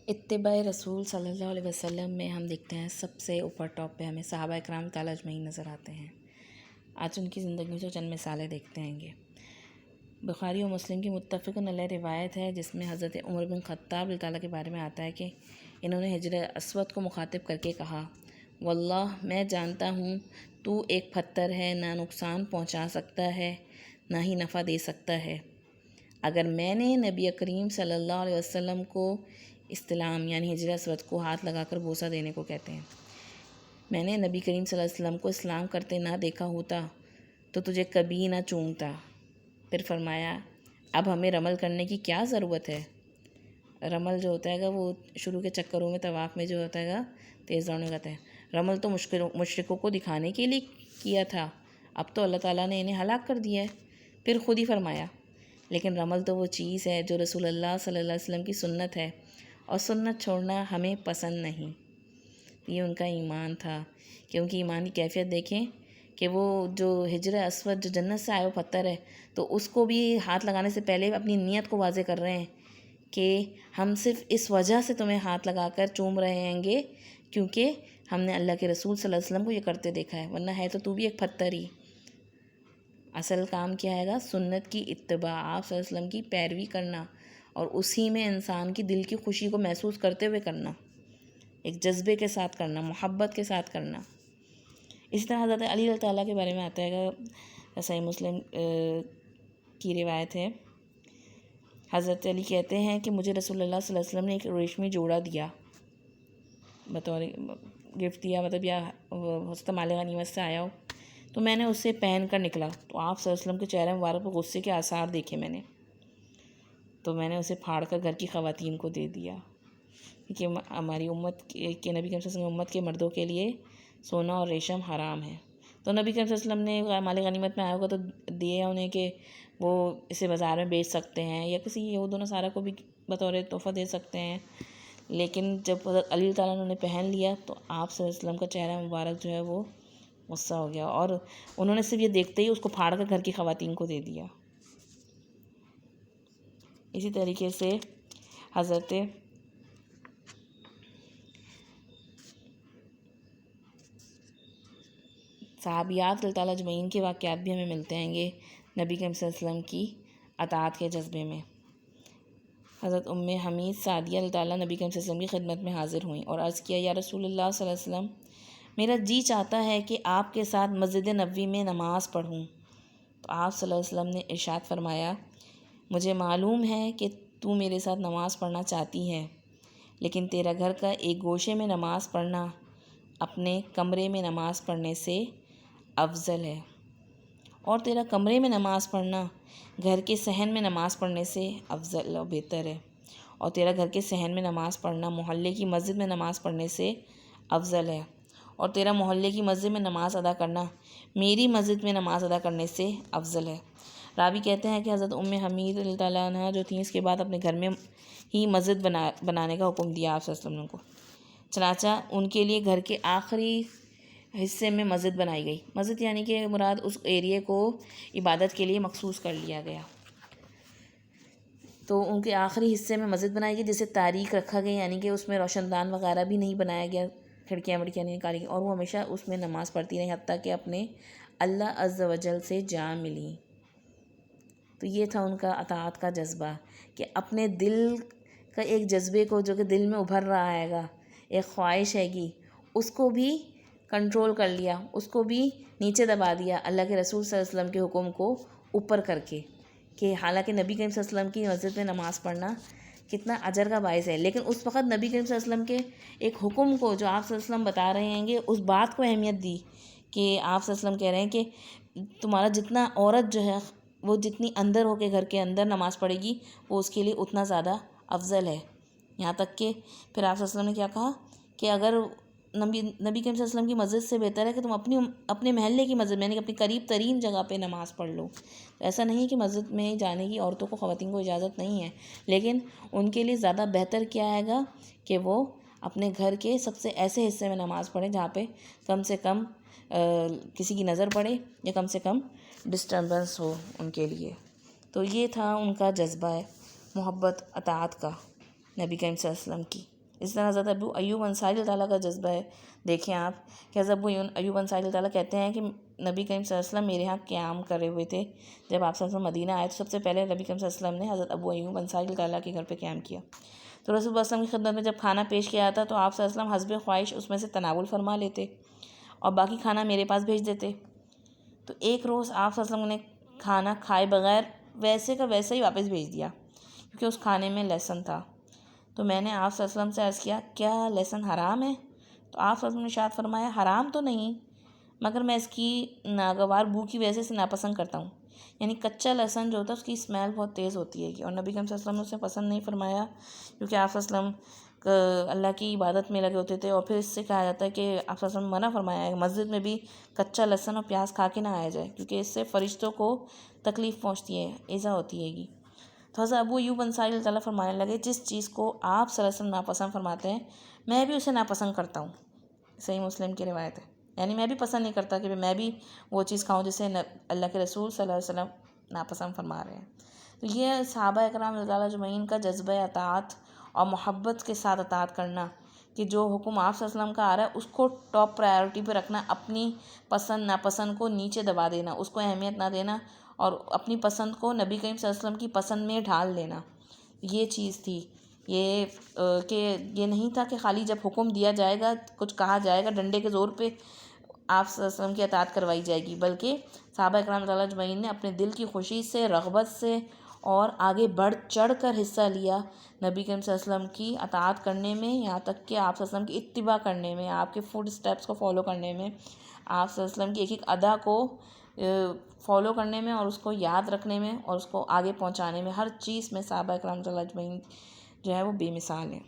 اتباع رسول صلی اللہ علیہ وسلم میں ہم دیکھتے ہیں سب سے اوپر ٹاپ پہ ہمیں صحابہ اکرام تعالیٰ اجمعین نظر آتے ہیں۔ آج ان کی زندگی سے چند مثالیں دیکھتے ہیں گے۔ بخاری و مسلم کی متفقن علیہ روایت ہے جس میں حضرت عمر بن خطاب رضی اللہ عنہ کے بارے میں آتا ہے کہ انہوں نے حجر اسود کو مخاطب کر کے کہا، واللہ میں جانتا ہوں تو ایک پتھر ہے، نہ نقصان پہنچا سکتا ہے نہ ہی نفع دے سکتا ہے۔ اگر میں نے نبی کریم صلی اللہ علیہ وسلم کو استلام یعنی حجر اسود کو ہاتھ لگا کر بوسہ دینے کو کہتے ہیں، میں نے نبی کریم صلی اللہ علیہ وسلم کو اسلام کرتے نہ دیکھا ہوتا تو تجھے کبھی نہ چومتا۔ پھر فرمایا، اب ہمیں رمل کرنے کی کیا ضرورت ہے؟ رمل جو ہوتا ہے گا وہ شروع کے چکروں میں طواف میں جو ہوتا ہے گا تیز دوڑنے کا ہے۔ رمل تو مشرکوں کو دکھانے کے لیے کیا تھا، اب تو اللہ تعالیٰ نے انہیں ہلاک کر دیا ہے۔ پھر خود ہی فرمایا، لیکن رمل تو وہ چیز ہے جو رسول اللہ صلی اللہ علیہ وسلم کی سنت ہے اور سنت چھوڑنا ہمیں پسند نہیں۔ یہ ان کا ایمان تھا کہ ان کی ایمان کی کیفیت دیکھیں کہ وہ جو حجر اسود جو جنت سے آیا وہ پتھر ہے، تو اس کو بھی ہاتھ لگانے سے پہلے اپنی نیت کو واضح کر رہے ہیں کہ ہم صرف اس وجہ سے تمہیں ہاتھ لگا کر چوم رہے ہیں گے کیونکہ ہم نے اللہ کے رسول صلی اللہ علیہ وسلم کو یہ کرتے دیکھا ہے، ورنہ ہے تو بھی ایک پتھر ہی۔ اصل کام کیا ہے گا؟ سنت کی اتباع، آپ صلی اللہ علیہ وسلم کی پیروی کرنا اور اسی میں انسان کی دل کی خوشی کو محسوس کرتے ہوئے کرنا، ایک جذبے کے ساتھ کرنا، محبت کے ساتھ کرنا۔ اسی طرح حضرت علی رضی اللہ کے بارے میں آتا ہے، صحیح مسلم کی روایت ہے، حضرت علی کہتے ہیں کہ مجھے رسول اللہ صلی اللہ علیہ وسلم نے ایک ریشمی جوڑا دیا، بطور گفٹ دیا، مطلب یا حضرت مال غنیمت سے آیا ہو، تو میں نے اسے پہن کر نکلا تو آپ صلی اللہ علیہ وسلم کے چہرے مبارک پر غصے کے آثار دیکھے میں نے، تو میں نے اسے پھاڑ کر گھر کی خواتین کو دے دیا، کیونکہ ہماری امت کے نبی کریم صلی اللہ علیہ وسلم امت کے مردوں کے لیے سونا اور ریشم حرام ہے۔ تو نبی کریم صلی اللہ علیہ وسلم نے مال غنیمت میں آیا ہوگا تو دیا انہیں کہ وہ اسے بازار میں بیچ سکتے ہیں یا کسی یہود و نصارہ کو بھی بطور تحفہ دے سکتے ہیں، لیکن جب حضرت علی تعالیٰ نے پہن لیا تو آپ صلی اللہ علیہ وسلم کا چہرہ مبارک جو ہے وہ غصہ ہو گیا اور انہوں نے صرف یہ دیکھتے ہی اس کو پھاڑ کر گھر کی خواتین کو دے دیا۔ اسی طریقے سے حضرت صحابیات رضی اللہ اجمعین کے واقعات بھی ہمیں ملتے ہیں گے نبی کریم صلی اللہ علیہ وسلم کی اطاعت کے جذبے میں۔ حضرت ام حمید سعدیہ رضی اللہ نبی کریم صلی اللہ علیہ وسلم کی خدمت میں حاضر ہوئیں اور عرض کیا، یا رسول اللہ صلی اللہ علیہ وسلم، میرا جی چاہتا ہے کہ آپ کے ساتھ مسجد نبوی میں نماز پڑھوں۔ تو آپ صلی اللہ علیہ وسلم نے ارشاد فرمایا، مجھے معلوم ہے کہ تو میرے ساتھ نماز پڑھنا چاہتی ہے، لیکن تیرا گھر کا ایک گوشے میں نماز پڑھنا اپنے کمرے میں نماز پڑھنے سے افضل ہے، اور تیرا کمرے میں نماز پڑھنا گھر کے صحن میں نماز پڑھنے سے افضل و بہتر ہے، اور تیرا گھر کے صحن میں نماز پڑھنا محلے کی مسجد میں نماز پڑھنے سے افضل ہے، اور تیرا محلے کی مسجد میں نماز ادا کرنا میری مسجد میں نماز ادا کرنے سے افضل ہے۔ راوی کہتے ہیں کہ حضرت ام حمید رضی اللہ عنہ جو تھیں، اس کے بعد اپنے گھر میں ہی مسجد بنانے کا حکم دیا آپ صلی اللہ علیہ وسلم کو، چنانچہ ان کے لیے گھر کے آخری حصے میں مسجد بنائی گئی۔ مسجد یعنی کہ مراد اس ایریے کو عبادت کے لیے مخصوص کر لیا گیا، تو ان کے آخری حصے میں مسجد بنائی گئی جسے تاریک رکھا گیا، یعنی کہ اس میں روشن دان وغیرہ بھی نہیں بنایا گیا، کھڑکیاں وڑکیاں نہیں نکالی گئی، اور وہ ہمیشہ اس میں نماز پڑھتی رہی حتیٰ کہ اپنے اللہ عز و جل سے جا ملی۔ تو یہ تھا ان کا اطاعت کا جذبہ کہ اپنے دل کا ایک جذبے کو جو کہ دل میں ابھر رہا ہے گا، ایک خواہش ہے گی، اس کو بھی کنٹرول کر لیا، اس کو بھی نیچے دبا دیا اللہ کے رسول صلی اللہ علیہ وسلم کے حکم کو اوپر کر کے، کہ حالانکہ نبی کریم صلی اللہ علیہ وسلم کی مسجد میں نماز پڑھنا کتنا اجر کا باعث ہے، لیکن اس وقت نبی کریم صلی اللہ علیہ وسلم کے ایک حکم کو جو آپ صلی اللہ علیہ وسلم بتا رہے ہیں گے، اس بات کو اہمیت دی کہ آپ صلی اللہ علیہ وسلم کہہ رہے ہیں کہ تمہارا جتنا عورت جو ہے وہ جتنی اندر ہو کے گھر کے اندر نماز پڑھے گی وہ اس کے لیے اتنا زیادہ افضل ہے۔ یہاں تک کہ پھر آپ صلی اللہ علیہ وسلم نے کیا کہا کہ اگر نبی کریم صلی اللہ علیہ وسلم کی مسجد سے بہتر ہے کہ تم اپنے محلے کی مسجد میں یعنی کہ اپنی قریب ترین جگہ پہ نماز پڑھ لو۔ ایسا نہیں کہ مسجد میں جانے کی عورتوں کو، خواتین کو اجازت نہیں ہے، لیکن ان کے لیے زیادہ بہتر کیا آئے گا کہ وہ اپنے گھر کے سب سے ایسے حصے میں نماز پڑھیں جہاں پہ کم سے کم کسی کی نظر پڑے یا کم سے کم ڈسٹربنس ہو ان کے لیے۔ تو یہ تھا ان کا جذبہ محبت اطاعت کا نبی کریم صلی اللہ علیہ وسلم کی۔ اس طرح حضرت ابو ایوب انصاری اللہ تعالیٰ کا جذبہ ہے، دیکھیں آپ کہ حضرت ابو ایوب انصاری اللہ تعالیٰ کہتے ہیں کہ نبی کریم صلی اللہ علیہ وسلم میرے ہاں قیام کر رہے ہوئے تھے، جب آپ صلی اللہ علیہ وسلم مدینہ آئے تو سب سے پہلے نبی کریم صلی اللہ علیہ وسلم نے حضرت ابو ایوب انصاری اللہ تعالیٰ کے گھر پہ قیام کیا، تو رسول اللہ صلی اللہ علیہ وسلم کی خدمت میں جب کھانا پیش کیا جاتا تو آپ صلی اللہ علیہ وسلم حسب خواہش اس میں سے تناول فرما لیتے اور باقی کھانا میرے پاس بھیج دیتے۔ تو ایک روز آپ صلی اللہ علیہ وسلم نے کھانا کھائے بغیر ویسے کا ویسے ہی واپس بھیج دیا، کیونکہ اس کھانے میں لہسن تھا۔ تو میں نے آپ صلی اللہ علیہ وسلم سے عرض کیا کیا لہسن حرام ہے؟ تو آپ صلی اللہ علیہ وسلم نے ارشاد فرمایا حرام تو نہیں، مگر میں اس کی ناگوار بو کی وجہ سے ناپسند کرتا ہوں، یعنی کچا لہسن جو ہوتا ہے اس کی اسمیل بہت تیز ہوتی ہے، اور نبی کریم صلی اللہ علیہ وسلم نے اسے پسند نہیں فرمایا، کیونکہ آپ صلی اللہ علیہ وسلم اللہ کی عبادت میں لگے ہوتے تھے، اور پھر اس سے کہا جاتا ہے کہ آپ صلی اللہ علیہ وسلم منع فرمایا ہے مسجد میں بھی کچا لہسن اور پیاز کھا کے نہ آیا جائے، کیونکہ اس سے فرشتوں کو تکلیف پہنچتی ہے، ایذا ہوتی ہے گی۔ تو حضرت ابو ایوب انصاری اللہ تعالیٰ فرمانے لگے جس چیز کو آپ صلی اللہ علیہ وسلم ناپسند فرماتے ہیں میں بھی اسے ناپسند کرتا ہوں، صحیح مسلم کی روایت ہے، یعنی میں بھی پسند نہیں کرتا کہ میں بھی وہ چیز کھاؤں جسے اللہ کے رسول صلی اللہ علیہ وسلم ناپسند فرما رہے ہیں۔ تو یہ صحابہ اکرام رضی اللہ اجمعین کا جذبہ اطاعت اور محبت کے ساتھ اطاعت کرنا، کہ جو حکم آپ صلی اللہ علیہ وسلم کا آ رہا ہے اس کو ٹاپ پرائیورٹی پہ رکھنا، اپنی پسند ناپسند کو نیچے دبا دینا، اس کو اہمیت نہ دینا، اور اپنی پسند کو نبی کریم صلی اللہ علیہ وسلم کی پسند میں ڈھال دینا، یہ چیز تھی۔ یہ کہ یہ نہیں تھا کہ خالی جب حکم دیا جائے گا کچھ کہا جائے گا ڈنڈے کے زور پہ آپ صلی اللہ علیہ وسلم کی اطاعت کروائی جائے گی، بلکہ صحابہ اکرام رضی اللہ اجمعین نے اپنے دل کی خوشی سے، رغبت سے اور آگے بڑھ چڑھ کر حصہ لیا نبی کریم صلی اللہ علیہ وسلم کی اطاعت کرنے میں، یہاں تک کہ آپ صلی اللہ علیہ وسلم کی اتباع کرنے میں، آپ کے فوڈ سٹیپس کو فالو کرنے میں، آپ صلی اللہ علیہ وسلم کی ایک ایک ادا کو فالو کرنے میں اور اس کو یاد رکھنے میں اور اس کو آگے پہنچانے میں، ہر چیز میں صحابہ اکرام رضی اللہ اجمعین جو ہے وہ بے مثال ہے۔